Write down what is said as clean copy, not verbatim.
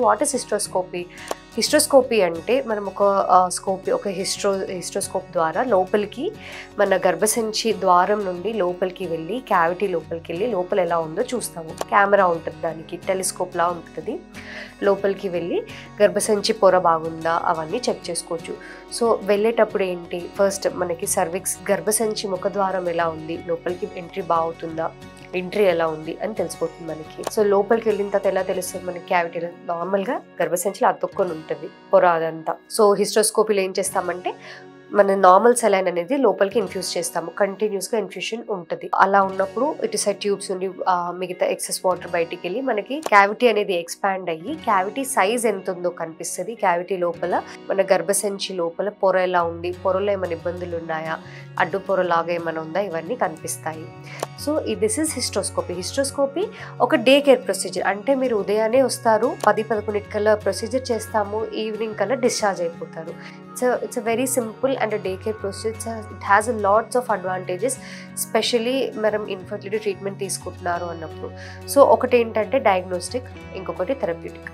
What is hysteroscopy? Hysteroscopy అంటే మనం ఒక హిస్ట్రోస్కోప్ ద్వారా లోపలికి మన గర్భసంచి ద్వారం నుండి లోపలికి వెళ్ళి క్యావిటీ లోపలికి వెళ్ళి లోపల ఎలా ఉందో చూస్తాము. కెమెరా ఉంటుంది, దానికి టెలిస్కోప్లా ఉంటుంది. లోపలికి వెళ్ళి గర్భసంచి పొర బాగుందా అవన్నీ చెక్ చేసుకోవచ్చు. సో వెళ్ళేటప్పుడు ఏంటి, ఫస్ట్ మనకి సర్విక్స్ గర్భసంచి ముఖద్వారం ఎలా ఉంది, లోపలికి ఎంట్రీ బాగుతుందా, ఎంట్రీ ఎలా ఉంది అని తెలిసిపోతుంది మనకి. సో లోపలికి వెళ్ళిన తర్వాత ఎలా తెలుస్తుంది మనకి, క్యావిటీలో నార్మల్గా గర్భసంచిలో అతుక్కొని ఉంటుంది పొర అదంతా. సో హిస్ట్రోస్కోపీలో ఏం చేస్తామంటే మన నార్మల్ సెలైన్ అనేది లోపలికి ఇన్ఫ్యూజ్ చేస్తాము, కంటిన్యూస్గా ఇన్ఫ్యూషన్ ఉంటుంది. అలా ఉన్నప్పుడు ఇటు సైడ్ ట్యూబ్స్ నుండి మిగతా ఎక్సెస్ వాటర్ బయటికి వెళ్ళి మనకి క్యావిటీ అనేది ఎక్స్పాండ్ అయ్యి క్యావిటీ సైజ్ ఎంత ఉందో కనిపిస్తుంది. క్యావిటీ లోపల మన గర్భసంచి లోపల పొర ఎలా ఉంది, పొరలో ఏమైనా ఇబ్బందులు ఉన్నాయా, అడ్డు పొర లాగా ఏమైనా ఉందా, ఇవన్నీ కనిపిస్తాయి. So this is hysteroscopy. Hysteroscopy ఒక డే కేర్ ప్రొసీజర్. అంటే మీరు ఉదయాన్నే వస్తారు, 10-11 కల్లా ప్రొసీజర్ చేస్తాము, ఈవినింగ్ కల్లా డిశ్చార్జ్ అయిపోతారు. It's a very simple and a daycare procedure. It has a lots of advantages, especially మనం ఇన్ఫర్టిలిటీ ట్రీట్మెంట్ తీసుకుంటున్నారు అన్నప్పుడు. సో ఒకటి ఏంటంటే డయాగ్నోస్టిక్, ఇంకొకటి థెరప్యూటిక్.